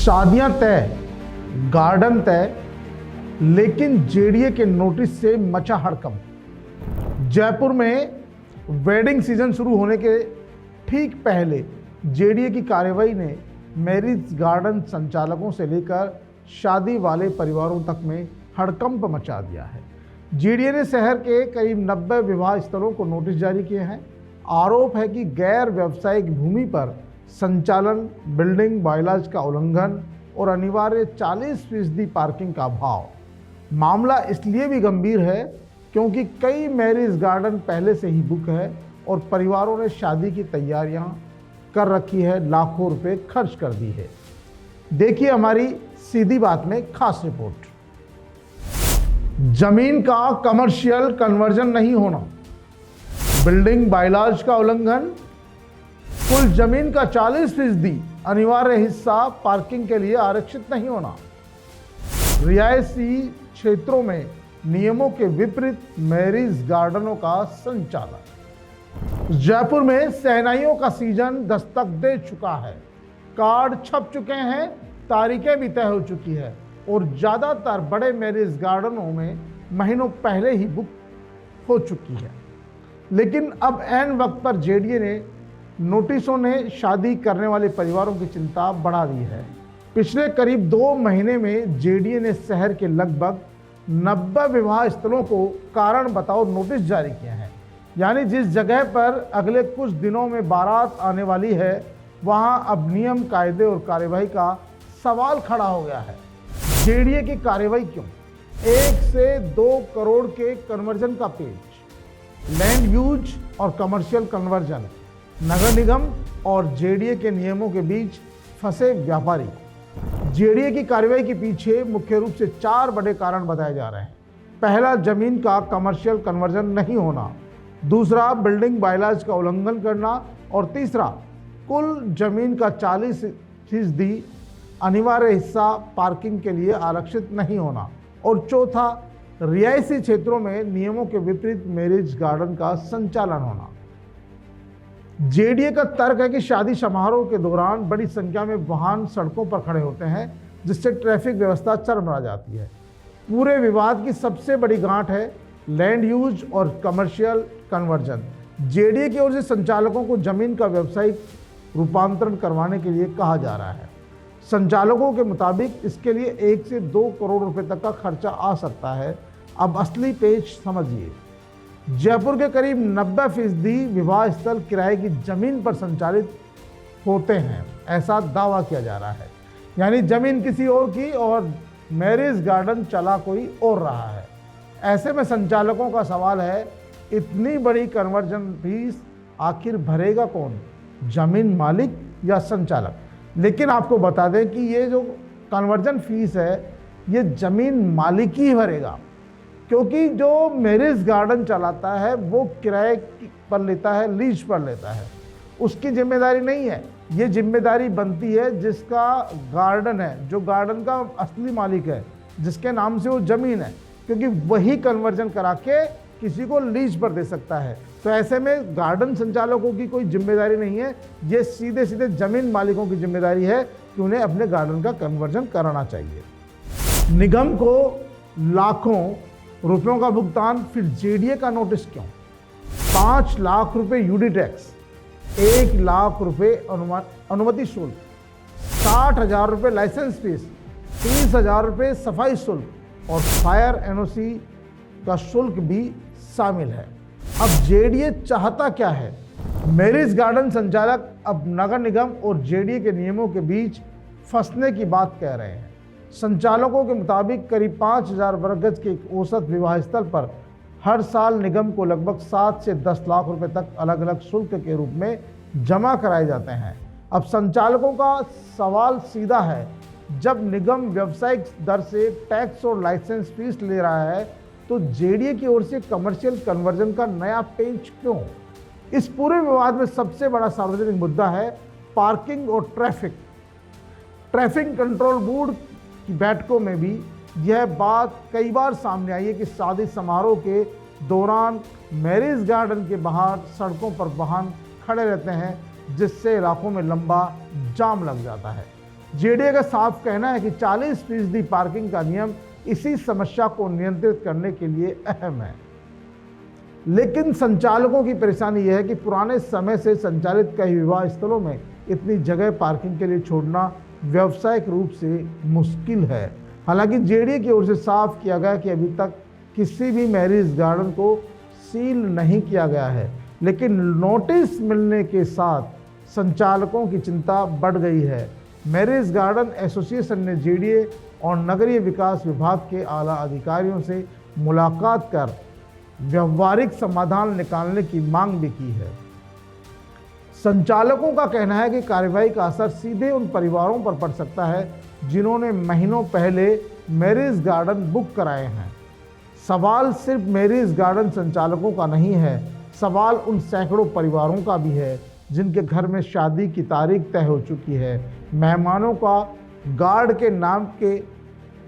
शादियां तय, गार्डन तय, लेकिन जेडीए के नोटिस से मचा हड़कंप। जयपुर में वेडिंग सीजन शुरू होने के ठीक पहले जेडीए की कार्रवाई ने मैरिज गार्डन संचालकों से लेकर शादी वाले परिवारों तक में हड़कंप मचा दिया है। जेडीए ने शहर के करीब 90 विवाह स्थलों को नोटिस जारी किए हैं। आरोप है कि गैर व्यावसायिक भूमि पर संचालन, बिल्डिंग बायलॉज का उल्लंघन और अनिवार्य 40% पार्किंग का अभाव। मामला इसलिए भी गंभीर है क्योंकि कई मैरिज गार्डन पहले से ही बुक है और परिवारों ने शादी की तैयारियां कर रखी है, लाखों रुपए खर्च कर दी है। देखिए हमारी सीधी बात में खास रिपोर्ट। जमीन का कमर्शियल कन्वर्जन नहीं होना, बिल्डिंग बायलॉज का उल्लंघन, कुल जमीन का 40% अनिवार्य हिस्सा पार्किंग के लिए आरक्षित नहीं होना, रिहायशी क्षेत्रों में नियमों के विपरीत मैरिज गार्डनों का संचालन। जयपुर में शहनाइयों का सीजन दस्तक दे चुका है। कार्ड छप चुके हैं, तारीखें भी तय हो चुकी है और ज़्यादातर बड़े मैरिज गार्डनों में महीनों पहले ही बुक हो चुकी है। लेकिन अब ऐन वक्त पर जेडीए ने नोटिसों ने शादी करने वाले परिवारों की चिंता बढ़ा दी है। पिछले करीब 2 महीने में जेडीए ने शहर के लगभग 90 विवाह स्थलों को कारण बताओ नोटिस जारी किए हैं। यानी जिस जगह पर अगले कुछ दिनों में बारात आने वाली है, वहां अब नियम, कायदे और कार्यवाही का सवाल खड़ा हो गया है। जेडीए की कार्रवाई क्यों? 1 से 2 करोड़ के कन्वर्जन का पेज, लैंड यूज और कमर्शियल कन्वर्जन, नगर निगम और जेडीए के नियमों के बीच फंसे व्यापारी। जेडीए की कार्रवाई के पीछे मुख्य रूप से 4 बड़े कारण बताए जा रहे हैं। पहला, जमीन का कमर्शियल कन्वर्जन नहीं होना। दूसरा, बिल्डिंग बायलॉज का उल्लंघन करना। और तीसरा, कुल जमीन का 40% अनिवार्य हिस्सा पार्किंग के लिए आरक्षित नहीं होना। और चौथा, रिहायशी क्षेत्रों में नियमों के विपरीत मैरिज गार्डन का संचालन होना। जेडीए का तर्क है कि शादी समारोह के दौरान बड़ी संख्या में वाहन सड़कों पर खड़े होते हैं, जिससे ट्रैफिक व्यवस्था चरमरा जाती है। पूरे विवाद की सबसे बड़ी गांठ है लैंड यूज और कमर्शियल कन्वर्जन। जेडीए की ओर से संचालकों को जमीन का व्यावसायिक रूपांतरण करवाने के लिए कहा जा रहा है। संचालकों के मुताबिक इसके लिए 1 से 2 करोड़ रुपए तक का खर्चा आ सकता है। अब असली पेच समझिए। जयपुर के करीब 90% विवाह स्थल किराए की जमीन पर संचालित होते हैं, ऐसा दावा किया जा रहा है। यानी जमीन किसी और की और मैरिज गार्डन चला कोई और रहा है। ऐसे में संचालकों का सवाल है, इतनी बड़ी कन्वर्जन फीस आखिर भरेगा कौन, जमीन मालिक या संचालक? लेकिन आपको बता दें कि ये जो कन्वर्जन फीस है, ये जमीन मालिक ही भरेगा, क्योंकि जो मैरिज गार्डन चलाता है वो किराए पर लेता है, लीज पर लेता है, उसकी जिम्मेदारी नहीं है। ये जिम्मेदारी बनती है जिसका गार्डन है, जो गार्डन का असली मालिक है, जिसके नाम से वो जमीन है, क्योंकि वही कन्वर्जन करा के किसी को लीज पर दे सकता है। तो ऐसे में गार्डन संचालकों की कोई जिम्मेदारी नहीं है, ये सीधे सीधे जमीन मालिकों की जिम्मेदारी है कि उन्हें अपने गार्डन का कन्वर्जन कराना चाहिए। निगम को लाखों रुपयों का भुगतान, फिर जेडीए का नोटिस क्यों? 5 लाख रुपए यूडी टैक्स, 1 लाख रुपए अनुमति शुल्क, 60,000 रुपये लाइसेंस फीस, 30,000 रुपये सफाई शुल्क और फायर एनओसी का शुल्क भी शामिल है। अब जेडीए चाहता क्या है? मैरिज गार्डन संचालक अब नगर निगम और जेडीए के नियमों के बीच फंसने की बात कह रहे हैं। संचालकों के मुताबिक करीब 5,000 वर्ग गज के एक औसत विवाह स्थल पर हर साल निगम को लगभग 7 से 10 लाख रुपए तक अलग अलग शुल्क के रूप में जमा कराए जाते हैं। अब संचालकों का सवाल सीधा है, जब निगम व्यावसायिक दर से टैक्स और लाइसेंस फीस ले रहा है, तो जेडीए की ओर से कमर्शियल कन्वर्जन का नया पेच क्यों? इस पूरे विवाद में सबसे बड़ा सार्वजनिक मुद्दा है पार्किंग और ट्रैफिक। ट्रैफिक कंट्रोल बोर्ड की बैठकों में भी यह बात कई बार सामने आई है कि शादी समारोह के दौरान मैरिज गार्डन के बाहर सड़कों पर वाहन खड़े रहते हैं, जिससे इलाकों में लंबा जाम लग जाता है। जेडीए का साफ कहना है कि 40% पार्किंग का नियम इसी समस्या को नियंत्रित करने के लिए अहम है। लेकिन संचालकों की परेशानी यह है कि पुराने समय से संचालित कई विवाह स्थलों में इतनी जगह पार्किंग के लिए छोड़ना व्यावसायिक रूप से मुश्किल है। हालांकि जेडीए की ओर से साफ किया गया कि अभी तक किसी भी मैरिज गार्डन को सील नहीं किया गया है, लेकिन नोटिस मिलने के साथ संचालकों की चिंता बढ़ गई है। मैरिज गार्डन एसोसिएशन ने जेडीए और नगरीय विकास विभाग के आला अधिकारियों से मुलाकात कर व्यवहारिक समाधान निकालने की मांग भी की है। संचालकों का कहना है कि कार्रवाई का असर सीधे उन परिवारों पर पड़ सकता है जिन्होंने महीनों पहले मैरिज गार्डन बुक कराए हैं। सवाल सिर्फ मैरिज गार्डन संचालकों का नहीं है, सवाल उन सैकड़ों परिवारों का भी है जिनके घर में शादी की तारीख तय हो चुकी है, मेहमानों का गार्ड के नाम के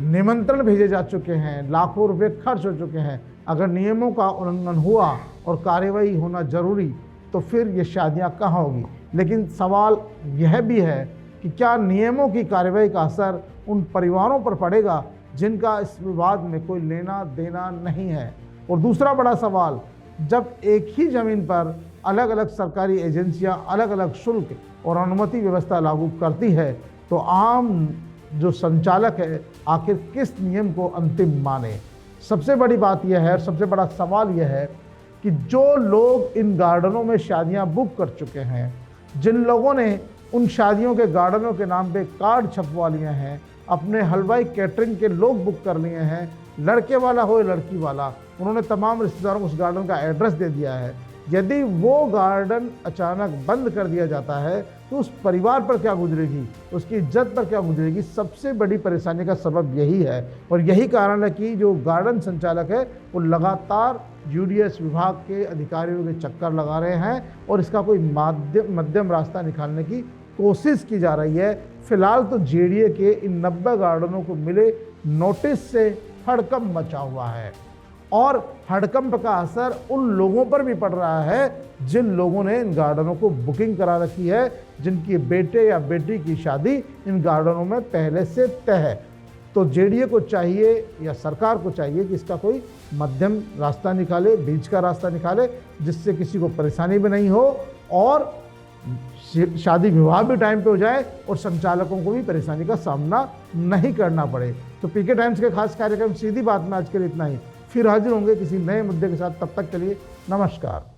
निमंत्रण भेजे जा चुके हैं, लाखों रुपए खर्च हो चुके हैं। अगर नियमों का उल्लंघन हुआ और कार्रवाई होना जरूरी तो फिर ये शादियां कहाँ होगी। लेकिन सवाल यह भी है कि क्या नियमों की कार्रवाई का असर उन परिवारों पर पड़ेगा जिनका इस विवाद में कोई लेना देना नहीं है। और दूसरा बड़ा सवाल, जब एक ही ज़मीन पर अलग अलग सरकारी एजेंसियां अलग अलग शुल्क और अनुमति व्यवस्था लागू करती है तो आम जो संचालक है आखिर किस नियम को अंतिम माने। सबसे बड़ी बात यह है, सबसे बड़ा सवाल यह है कि जो लोग इन गार्डनों में शादियां बुक कर चुके हैं, जिन लोगों ने उन शादियों के गार्डनों के नाम पे कार्ड छपवा लिए हैं, अपने हलवाई कैटरिंग के लोग बुक कर लिए हैं, लड़के वाला हो या लड़की वाला, उन्होंने तमाम रिश्तेदारों को उस गार्डन का एड्रेस दे दिया है। यदि वो गार्डन अचानक बंद कर दिया जाता है तो उस परिवार पर क्या गुजरेगी, उसकी इज्जत पर क्या गुजरेगी। सबसे बड़ी परेशानी का सबब यही है और यही कारण है कि जो गार्डन संचालक है वो लगातार यूडीएस विभाग के अधिकारियों के चक्कर लगा रहे हैं और इसका कोई मध्यम रास्ता निकालने की कोशिश की जा रही है। फिलहाल तो जेडीए के इन 90 गार्डनों को मिले नोटिस से हड़कंप मचा हुआ है और हड़कंप का असर उन लोगों पर भी पड़ रहा है जिन लोगों ने इन गार्डनों को बुकिंग करा रखी है, जिनकी बेटे या बेटी की शादी इन गार्डनों में पहले से तय है। तो जेडीए को चाहिए या सरकार को चाहिए कि इसका कोई मध्यम रास्ता निकाले, बीच का रास्ता निकाले, जिससे किसी को परेशानी भी नहीं हो और शादी विवाह भी टाइम पे हो जाए और संचालकों को भी परेशानी का सामना नहीं करना पड़े। तो पीके टाइम्स के खास कार्यक्रम सीधी बात में आज के लिए इतना ही। फिर हाजिर होंगे किसी नए मुद्दे के साथ, तब तक के लिए नमस्कार।